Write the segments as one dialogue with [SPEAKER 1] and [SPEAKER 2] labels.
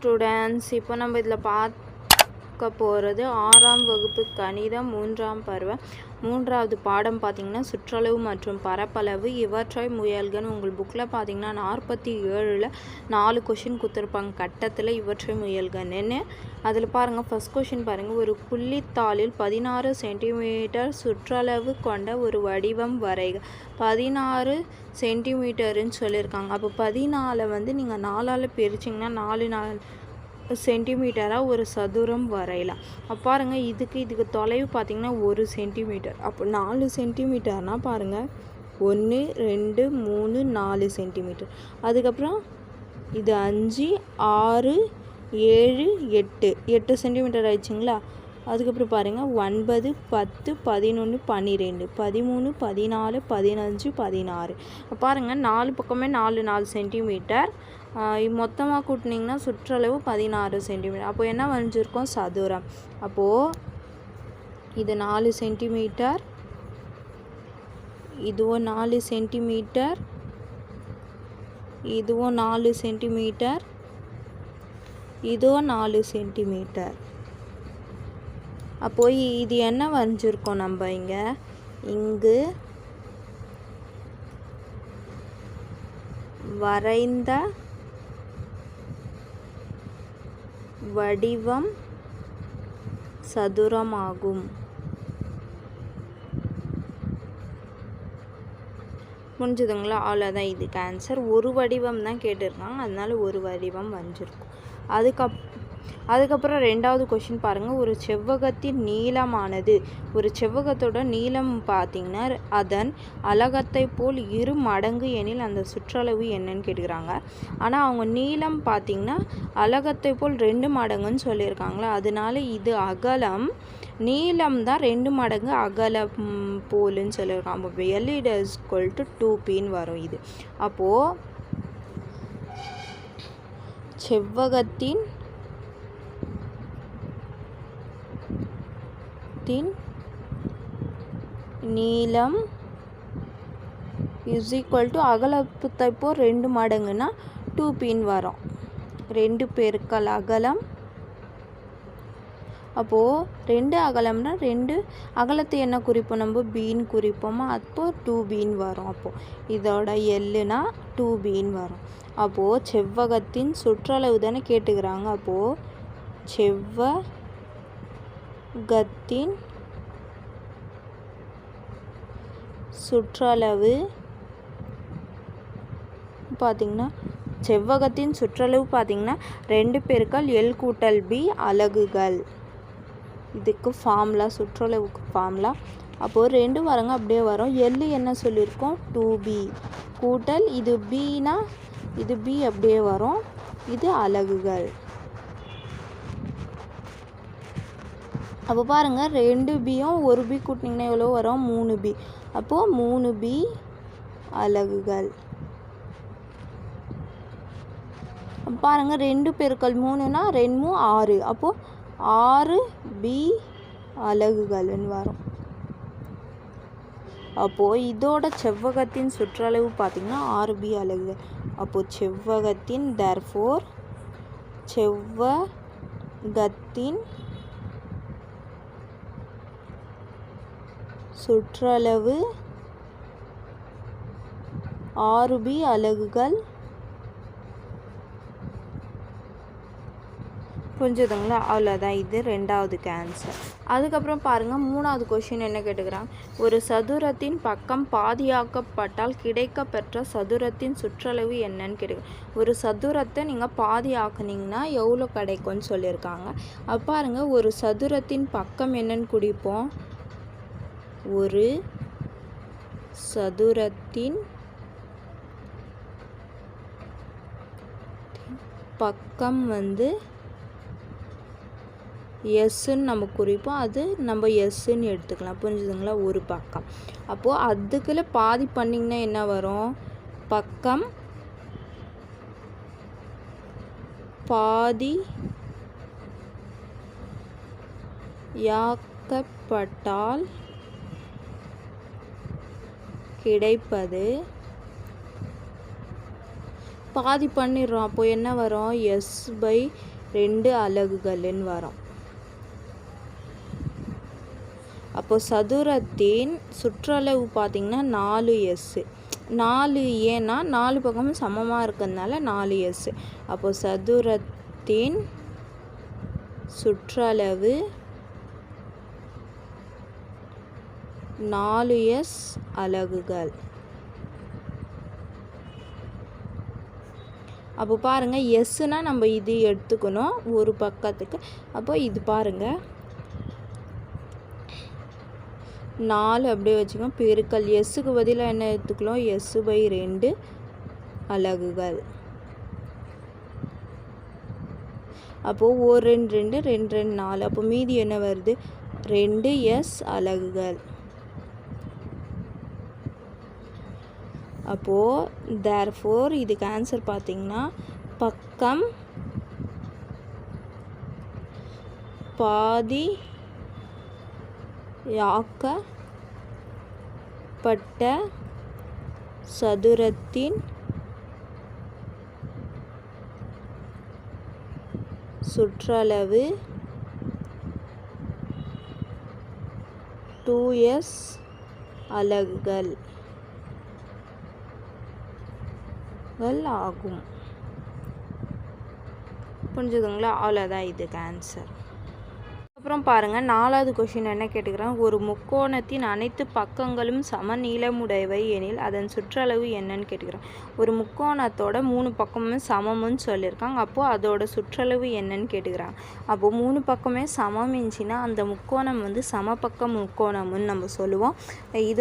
[SPEAKER 1] Students, இப்போ நம்ம இதில் பார்க்க போகிறது 6ஆம் வகுப்பு கணிதம் 3ஆம் பருவம் 3வது பாடம் பார்த்திங்கன்னா சுற்றளவு மற்றும் பரப்பளவு. இவற்றை முயல்கன்னு உங்கள் புக்கில் பார்த்திங்கன்னா 47ல் 4 கொஷின் கொடுத்துருப்பாங்க கட்டத்தில். இவற்றை முயல்கன்னு அதில் பாருங்கள், ஃபஸ்ட் கொஷின் பாருங்கள். ஒரு புள்ளித்தாளில் 16 சென்டிமீட்டர் சுற்றளவு கொண்ட ஒரு வடிவம் வரைக. 16 சென்டிமீட்டருன்னு சொல்லியிருக்காங்க. அப்போ 14 வந்து நீங்கள் 4ஆல் பிரிச்சிங்கன்னா 4 சென்டிமீட்டராக ஒரு சதுரம் வரையலாம். அப்போ பாருங்கள், இதுக்கு தொலைவு பார்த்திங்கன்னா 1 சென்டிமீட்டர். அப்போ 4 சென்டிமீட்டர்னால் பாருங்கள், 1 2 3 4 சென்டிமீட்டர். அதுக்கப்புறம் இது 5 6 7 8 சென்டிமீட்டர் ஆயிடுச்சுங்களா. அதுக்கப்புறம் பாருங்கள் 9 10 11 12 13 14 15 16. பாருங்கள் 4 பக்கமே 4 சென்டிமீட்டர். மொத்தமாக கூட்டினீங்கன்னா சுற்றளவு 16 சென்டிமீட்டர். அப்போது என்ன வரைஞ்சிருக்கோம்? சதுரம். அப்போது இது 4 சென்டிமீட்டர், இதுவும் 4 சென்டிமீட்டர், இதுவும் 4 சென்டிமீட்டர், இதுவும் 4 சென்டிமீட்டர். அப்போது இது என்ன வரைஞ்சிருக்கோம் நம்ம இங்கு வரைந்த வடிவம் சதுரமாகும். புரிஞ்சுதுங்களா? அவ்வளோதான் இதுக்கு ஆன்சர். ஒரு வடிவம் தான் கேட்டிருக்காங்க, அதனால ஒரு வடிவம் வரைஞ்சிருக்கும். அதுக்கப்புறம் 2வது கொஷின் பாருங்கள். ஒரு செவ்வகத்தின் நீளமானது, ஒரு செவ்வகத்தோட நீளம் பார்த்திங்கன்னா அதன் அலகத்தை போல் 2 மடங்கு எனில் அந்த சுற்றளவு என்னன்னு கேட்டுக்கிறாங்க. ஆனால் அவங்க நீளம் பார்த்திங்கன்னா அலகத்தை போல் 2 மடங்குன்னு சொல்லியிருக்காங்களா, அதனால இது அகலம், நீளம் தான் 2 மடங்கு அகலம் போலுன்னு சொல்லியிருக்காங்க. அப்போ L = 2Pன்னு வரும் இது. அப்போது செவ்வகத்தின் நீளம் = அகலத்தை போல் 2 மடங்குன்னா 2Pன்னு வரும். 2 பெருக்கல் அகலம். அப்போது 2 அகலம்னா 2 அகலத்தை என்ன குறிப்போம்? நம்ம Bன்னு குறிப்போமா, அப்போது 2Bன்னு வரும். அப்போது இதோட Lனா 2Bன்னு வரும். அப்போது செவ்வகத்தின் சுற்றளவு தானே கேட்டுக்கிறாங்க. அப்போது செவ்வகத்தின் சுற்றளவு பார்த்திங்கன்னா செவ்வகத்தின் சுற்றளவு பார்த்திங்கன்னா 2 பெருக்கல் L கூட்டல் B அலகுகள். இதுக்கு ஃபார்முலா, சுற்றளவுக்கு ஃபார்முலா. அப்போது 2 வரங்க அப்படியே வரும். L என்ன சொல்லியிருக்கோம்? 2B கூட்டல் இது Bனா இது B அப்படியே வரும், இது அலகுகள். அப்போ பாருங்கள் 2Bயும் 1B கூட்டினீங்கன்னா எவ்வளோ வரும்? 3B. அப்போது 3B அலகுகள். பாருங்கள் 2 பெருக்கல் 3னா 2 6. அப்போது 6B அலகுகள்னு வரும். அப்போது இதோட செவ்வகத்தின் சுற்றளவு பார்த்திங்கன்னா 6B அலகுகள். அப்போது செவ்வகத்தின் செவ்வகத்தின் சுற்றளவு 6B அலகுகள். புரிஞ்சுதுங்களா? அவ்வளோதான் இது 2வதுக்கு ஆன்சர். அதுக்கப்புறம் பாருங்கள் 3வது கொஷின் என்ன கேட்டுக்கிறாங்க. ஒரு சதுரத்தின் பக்கம் பாதியாக்கப்பட்டால் கிடைக்கப்பெற்ற சதுரத்தின் சுற்றளவு என்னன்னு கேட்டுக்கிறாங்க. ஒரு சதுரத்தை நீங்கள் பாதி ஆக்குனீங்கன்னா எவ்வளோ கிடைக்கும்னு சொல்லியிருக்காங்க. அப்போ பாருங்கள், ஒரு சதுரத்தின் பக்கம் என்னன்னு குறிப்போம்? ஒரு சதுரத்தின் பக்கம் வந்து எஸ்ன்னு நம்ம குறிப்போம், அது நம்ம எஸ்ன்னு எடுத்துக்கலாம். புரிஞ்சுதுங்களா? ஒரு பக்கம். அப்போது அதுக்குள்ள பாதி பண்ணிங்கன்னா என்ன வரும்? பக்கம் பாதியாக்கப்பட்டால் கிடைப்பது பாதி பண்ணிடுறோம். அப்போ என்ன வரும்? S/2 அலகுகள்னு வரும். அப்போ சதுரத்தின் சுற்றளவு பார்த்திங்கன்னா 4S. 4 ஏன்னா 4 பக்கமும் சமமாக இருக்கிறதுனால 4S. அப்போ சதுரத்தின் சுற்றளவு 4S அலகுகள். அப்போ பாருங்கள், எஸ்னா நம்ம இது எடுத்துக்கணும் ஒரு பக்கத்துக்கு. அப்போ இது பாருங்கள் 4 அப்படியே வச்சுக்கோங்க. பெருக்கல் எஸ்ஸுக்கு பதிலாக என்ன எடுத்துக்கலாம்? S/2 அலகுகள். அப்போது 1 2 2 2 2 4. அப்போ மீதி என்ன வருது? 2S அலகுகள். அப்போது therefore இதுக்கு ஆன்சர் பார்த்திங்கன்னா பக்கம் பாதி ஆக்கப்பட்ட சதுரத்தின் சுற்றளவு 2S அலகுகள் ஆகும். புரிஞ்சுதுங்களா? அவ்வளோதான் இதுக்கு ஆன்சர். அப்புறம் பாருங்கள், 4வது கொஷின் என்ன கேட்டுக்கிறாங்க? ஒரு முக்கோணத்தின் அனைத்து பக்கங்களும் சம நீளமுடையவை எனில் அதன் சுற்றளவு என்னன்னு கேட்டுக்கிறாங்க. ஒரு முக்கோணத்தோட 3 பக்கமும் சமம்னு சொல்லியிருக்காங்க. அப்போது அதோட சுற்றளவு என்னன்னு கேட்டுக்கிறாங்க. அப்போது 3 பக்கமே சமம் இருந்துச்சுன்னா அந்த முக்கோணம் சமபக்க முக்கோணம்னு நம்ம சொல்லுவோம். இது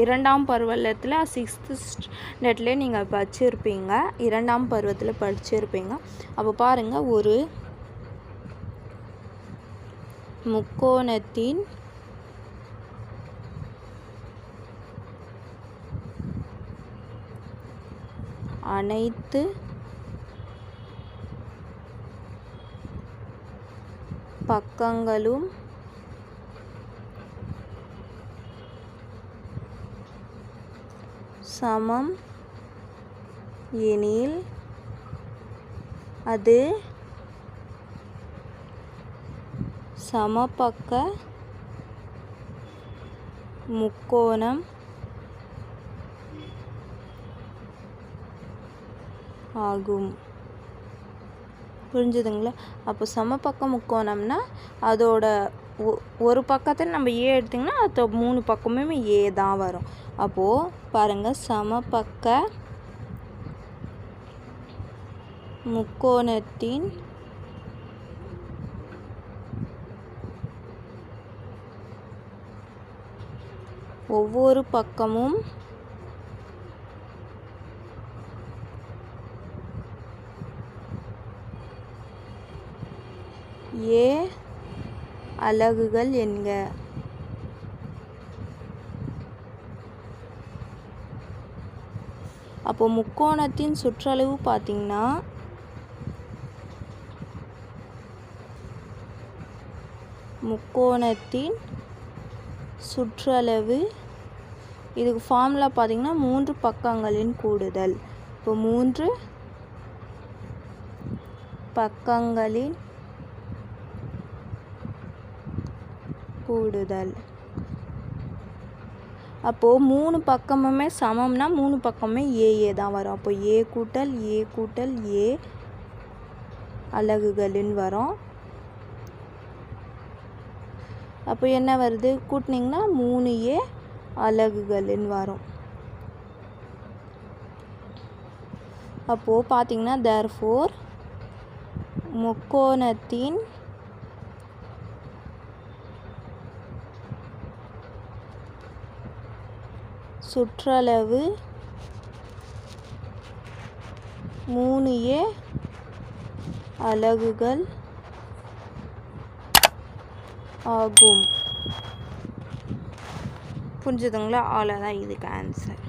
[SPEAKER 1] இரண்டாம் பருவத்தில் 6th ஸ்டாண்டர்ட்லேயே நீங்கள் படிச்சிருப்பீங்க. 2ஆம் பருவத்தில் படிச்சிருப்பீங்க. அப்போ பாருங்கள், ஒரு முக்கோணத்தின் அனைத்து பக்கங்களும் சமம் எனில் அது சமபக்க முக்கோணம் ஆகும். புரிஞ்சுதுங்களா? அப்போ சமபக்க முக்கோணம்னா அதோட ஒரு பக்கத்தில் நம்ம ஏ எடுத்திங்கன்னா அது 3 பக்கமுமே ஏ தான் வரும். அப்போது பாருங்கள், சமபக்க முக்கோணத்தின் ஒவ்வொரு பக்கமும் ஏ அலகுகள் என்க. அப்போ முக்கோணத்தின் சுற்றளவு பார்த்திங்கன்னா முக்கோணத்தின் சுற்றளவு இதுக்கு ஃபார்முலா பார்த்திங்கன்னா 3 பக்கங்களின் கூடுதல். இப்போ 3 பக்கங்களின் கூடுதல். அப்போது 3 பக்கமுமே சமம்னா 3 பக்கமே ஏ தான் வரும். அப்போ ஏ கூட்டல் ஏ அலகுகளின் வரும். அப்போ என்ன வருது? கூட்டினீங்கன்னா 3A அலகுகளின் வரும். அப்போது பார்த்திங்கன்னா therefore முக்கோணத்தின் சுற்றளவு 3A அலகுகள் ஆகும். புரிஞ்சுதுங்களா? அவ்வளோதான் இதுக்கு ஆன்சர்.